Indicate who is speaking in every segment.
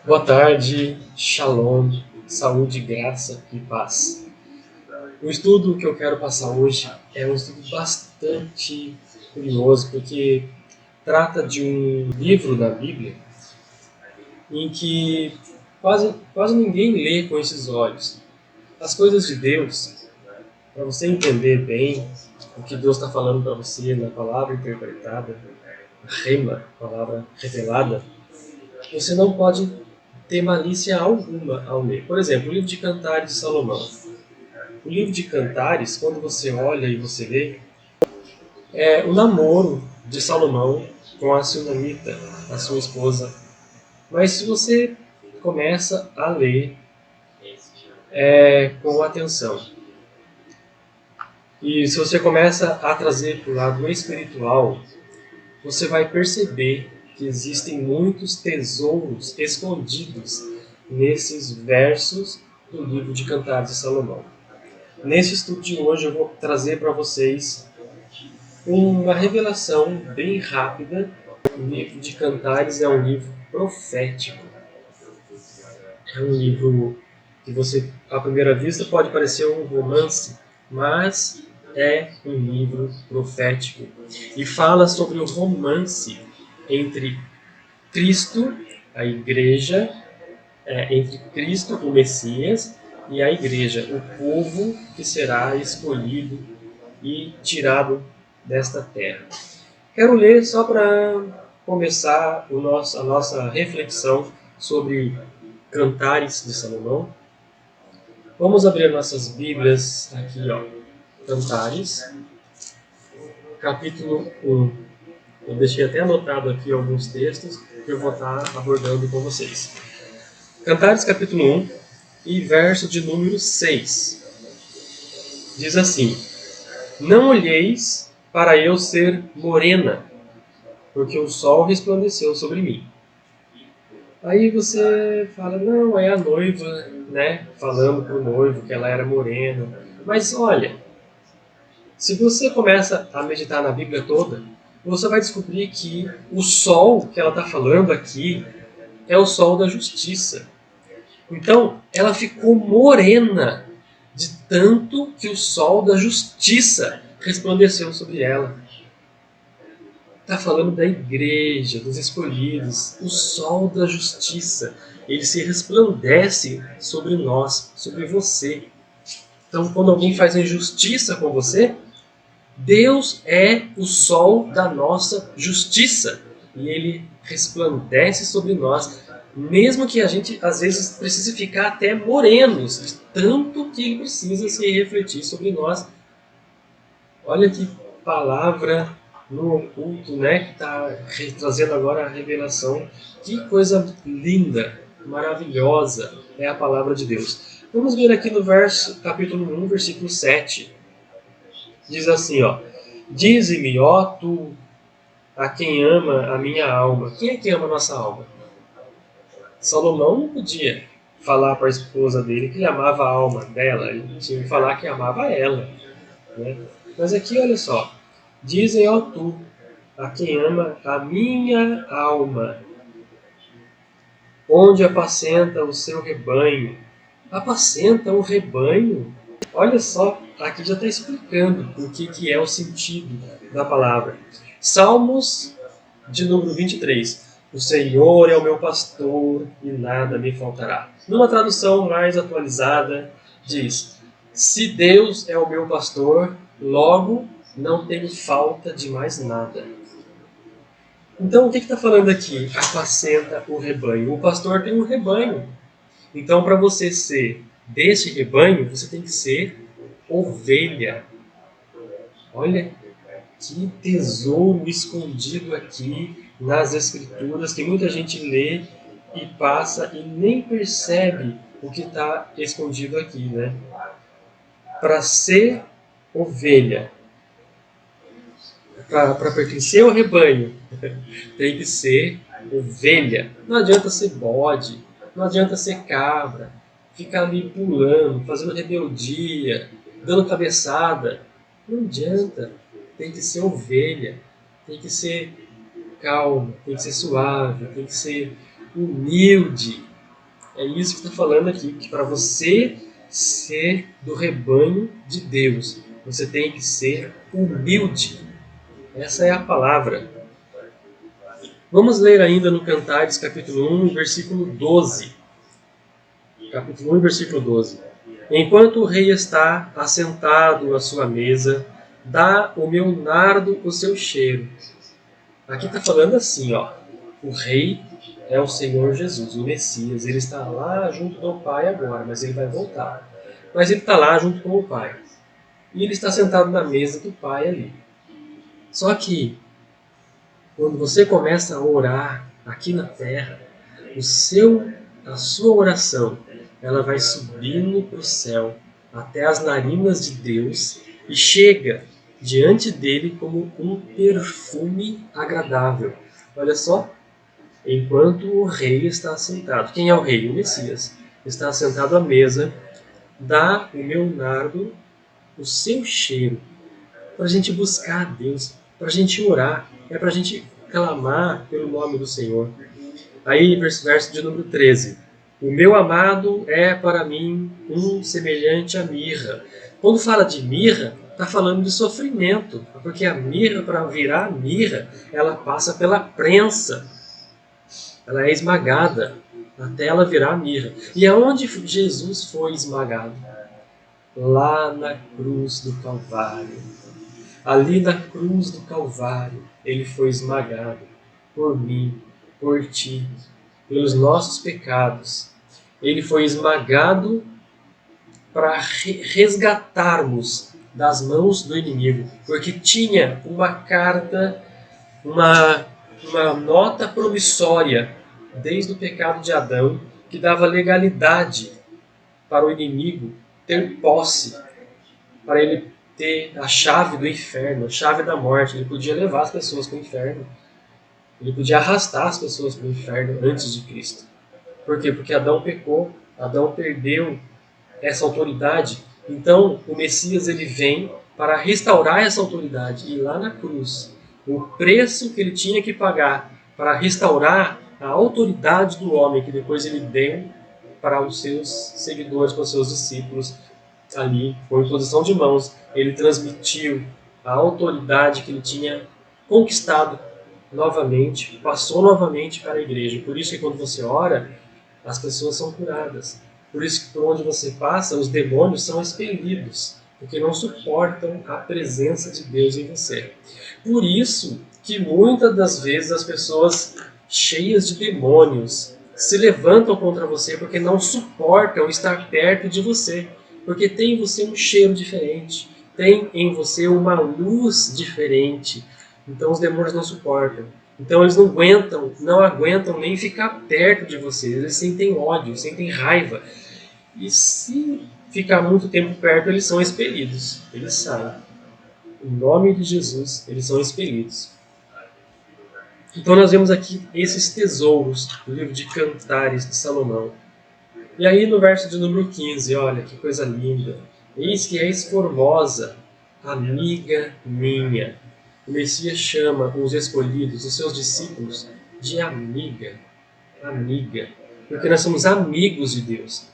Speaker 1: Boa tarde, shalom, saúde, graça e paz. O estudo que eu quero passar hoje é um estudo bastante curioso, porque trata de um livro da Bíblia em que quase ninguém lê com esses olhos. As coisas de Deus, para você entender bem o que Deus está falando para você na palavra interpretada, rema, palavra revelada, você não pode ter malícia alguma ao ler. Por exemplo, o livro de Cantares de Salomão. O livro de Cantares, quando você olha e você lê, é o namoro de Salomão com a Sunamita, a sua esposa. Mas se você começa a ler com atenção, e se você começa a trazer para o lado espiritual, você vai perceber que existem muitos tesouros escondidos nesses versos do livro de Cantares de Salomão. Nesse estudo de hoje eu vou trazer para vocês uma revelação bem rápida. O livro de Cantares é um livro profético. É um livro que você, à primeira vista, pode parecer um romance, mas é um livro profético. E fala sobre o romance entre Cristo, a igreja, entre Cristo, o Messias, e a igreja, o povo que será escolhido e tirado desta terra. Quero ler só para começar a nossa reflexão sobre Cantares de Salomão. Vamos abrir nossas Bíblias aqui, ó. Cantares, capítulo 1. Eu deixei até anotado aqui alguns textos que eu vou estar abordando com vocês. Cantares, capítulo 1 e verso de número 6. Diz assim: Não olheis para eu ser morena, porque o sol resplandeceu sobre mim. Aí você fala, não, é a noiva, né? Falando para o noivo que ela era morena. Mas olha, se você começa a meditar na Bíblia toda, você vai descobrir que o sol que ela está falando aqui é o sol da justiça. Então, ela ficou morena de tanto que o sol da justiça resplandeceu sobre ela. Está falando da igreja, dos escolhidos, o sol da justiça. Ele se resplandece sobre nós, sobre você. Então, quando alguém faz injustiça com você, Deus é o sol da nossa justiça. E ele resplandece sobre nós, mesmo que a gente, às vezes, precise ficar até morenos, de tanto que ele precisa se refletir sobre nós. Olha que palavra no oculto, né? Que está trazendo agora a revelação. Que coisa linda, maravilhosa é a palavra de Deus. Vamos ver aqui no capítulo 1, versículo 7. Diz assim, ó: Dize-me, ó tu, a quem ama a minha alma. Quem é que ama a nossa alma? Salomão não podia falar para a esposa dele que ele amava a alma dela. Ele tinha que falar que amava ela, né? Mas aqui, olha só. Dizem, ó tu, a quem ama a minha alma, onde apacenta o seu rebanho. Apacenta o rebanho? Olha só, aqui já está explicando o que é o sentido da palavra. Salmos de número 23. O Senhor é o meu pastor e nada me faltará. Numa tradução mais atualizada, diz: Se Deus é o meu pastor, logo não tenho falta de mais nada. Então, o que está falando aqui? Apacenta o rebanho. O pastor tem um rebanho. Então, para você ser desse rebanho, você tem que ser ovelha. Olha que tesouro escondido aqui nas Escrituras, que muita gente lê e passa e nem percebe o que está escondido aqui, né? Para ser ovelha, para pertencer ao rebanho, tem que ser ovelha. Não adianta ser bode, não adianta ser cabra, ficar ali pulando, fazendo rebeldia, dando cabeçada. Não adianta. Tem que ser ovelha, tem que ser calma, tem que ser suave, tem que ser humilde. É isso que está falando aqui, que para você ser do rebanho de Deus, você tem que ser humilde. Essa é a palavra. Vamos ler ainda no Cantares, capítulo 1, versículo 12. Capítulo 1, versículo 12. Enquanto o rei está assentado à sua mesa, dá o meu nardo o seu cheiro. Aqui está falando assim, ó. O rei é o Senhor Jesus, o Messias. Ele está lá junto com o Pai agora, mas ele vai voltar. Mas ele está lá junto com o Pai. E ele está sentado na mesa do Pai ali. Só que, quando você começa a orar aqui na terra, a sua oração, ela vai subindo para o céu, até as narinas de Deus, e chega diante dele como um perfume agradável. Olha só, enquanto o rei está sentado. Quem é o rei? O Messias. Está sentado à mesa, dá o meu nardo o seu cheiro, para a gente buscar a Deus, para a gente orar, é para a gente clamar pelo nome do Senhor. Aí, verso de número 13. O meu amado é para mim um semelhante à mirra. Quando fala de mirra, está falando de sofrimento, porque a mirra, para virar mirra, ela passa pela prensa. Ela é esmagada até ela virar mirra. E aonde Jesus foi esmagado? Lá na cruz do Calvário. Ali na cruz do Calvário, ele foi esmagado por mim, por ti, pelos nossos pecados. Ele foi esmagado para resgatarmos das mãos do inimigo, porque tinha uma carta, uma nota promissória desde o pecado de Adão que dava legalidade para o inimigo ter posse, para ele ter a chave do inferno, a chave da morte. Ele podia levar as pessoas para o inferno. Ele podia arrastar as pessoas para o inferno antes de Cristo. Por quê? Porque Adão pecou, Adão perdeu essa autoridade. Então, o Messias ele vem para restaurar essa autoridade. E lá na cruz, o preço que ele tinha que pagar para restaurar a autoridade do homem, que depois ele deu para os seus seguidores, para os seus discípulos, ali, com imposição de mãos, ele transmitiu a autoridade que ele tinha conquistado novamente, passou novamente para a igreja. Por isso que quando você ora, as pessoas são curadas. Por isso que por onde você passa, os demônios são expelidos, porque não suportam a presença de Deus em você. Por isso que muitas das vezes as pessoas cheias de demônios se levantam contra você porque não suportam estar perto de você, porque tem em você um cheiro diferente, tem em você uma luz diferente. Então os demônios não suportam. Então eles não aguentam nem ficar perto de você. Eles sentem ódio, sentem raiva. E se ficar muito tempo perto, eles são expelidos. Eles saem. Em nome de Jesus, eles são expelidos. Então nós vemos aqui esses tesouros do livro de Cantares de Salomão. E aí no verso de número 15, olha que coisa linda. Eis que és formosa, amiga minha. O Messias chama os escolhidos, os seus discípulos, de amiga. Amiga. Porque nós somos amigos de Deus.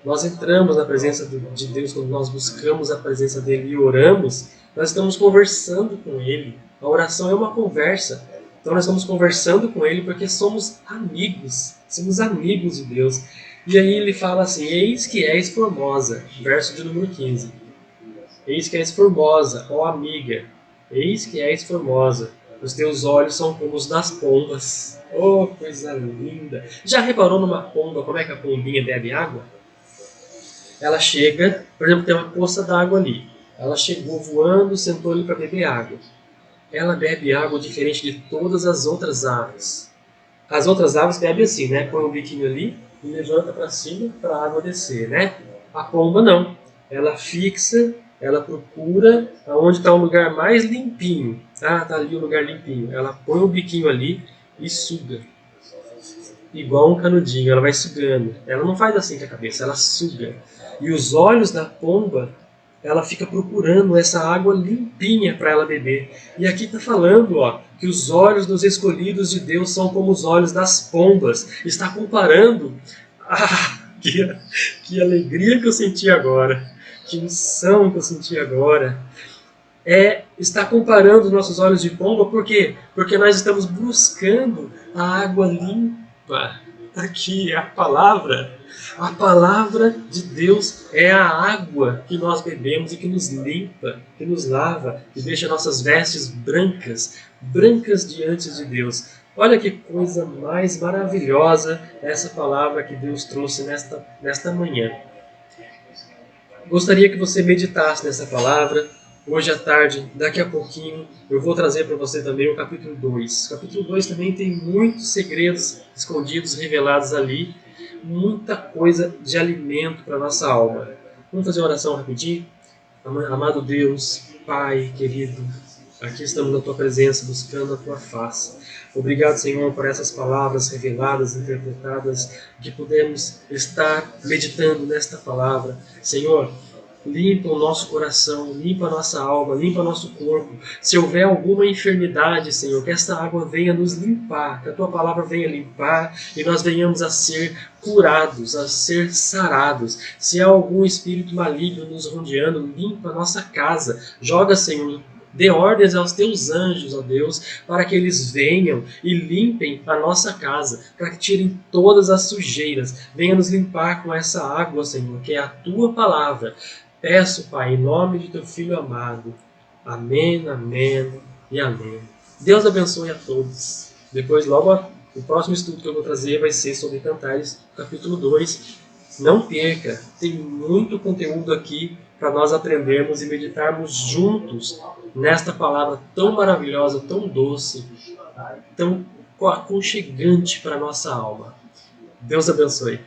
Speaker 1: Nós entramos na presença de Deus quando nós buscamos a presença dEle e oramos. Nós estamos conversando com Ele. A oração é uma conversa. Então nós estamos conversando com Ele porque somos amigos. Somos amigos de Deus. E aí ele fala assim, eis que és formosa. Verso de número 15. Eis que és formosa, ó amiga. Eis que és formosa, os teus olhos são como os das pombas. Oh, coisa linda! Já reparou numa pomba, como é que a pombinha bebe água? Ela chega, por exemplo, tem uma poça d'água ali. Ela chegou voando, sentou ali para beber água. Ela bebe água diferente de todas as outras aves. As outras aves bebem assim, né? Põe o biquinho ali e levanta para cima para a água descer, né? A pomba não. Ela fixa, ela procura aonde está um lugar mais limpinho. Ah, tá ali o lugar limpinho. Ela põe o biquinho ali e suga. Igual um canudinho, ela vai sugando. Ela não faz assim com a cabeça, ela suga. E os olhos da pomba ela fica procurando essa água limpinha para ela beber. E aqui está falando, que os olhos dos escolhidos de Deus são como os olhos das pombas. Está comparando. Que alegria que eu senti agora. Que unção que eu senti agora. Está comparando os nossos olhos de pomba, por quê? Porque nós estamos buscando a água limpa. Aqui é a palavra. A palavra de Deus é a água que nós bebemos e que nos limpa, que nos lava, que deixa nossas vestes brancas, brancas diante de Deus. Olha que coisa mais maravilhosa essa palavra que Deus trouxe nesta manhã. Gostaria que você meditasse nessa palavra. Hoje à tarde, daqui a pouquinho, eu vou trazer para você também o capítulo 2. O capítulo 2 também tem muitos segredos escondidos, revelados ali. Muita coisa de alimento para a nossa alma. Vamos fazer uma oração rapidinho? Amado Deus, Pai querido, aqui estamos na Tua presença, buscando a Tua face. Obrigado, Senhor, por essas palavras reveladas, interpretadas, que podemos estar meditando nesta palavra. Senhor, limpa o nosso coração, limpa a nossa alma, limpa o nosso corpo. Se houver alguma enfermidade, Senhor, que esta água venha nos limpar, que a Tua palavra venha limpar e nós venhamos a ser curados, a ser sarados. Se há algum espírito maligno nos rodeando, limpa a nossa casa. Joga, Senhor, dê ordens aos Teus anjos, ó Deus, para que eles venham e limpem a nossa casa, para que tirem todas as sujeiras. Venha nos limpar com essa água, Senhor, que é a Tua palavra. Peço, Pai, em nome de Teu Filho amado. Amém, amém e amém. Deus abençoe a todos. Depois, logo, o próximo estudo que eu vou trazer vai ser sobre Cantares, capítulo 2. Não perca, tem muito conteúdo aqui para nós aprendermos e meditarmos juntos nesta palavra tão maravilhosa, tão doce, tão aconchegante para a nossa alma. Deus abençoe.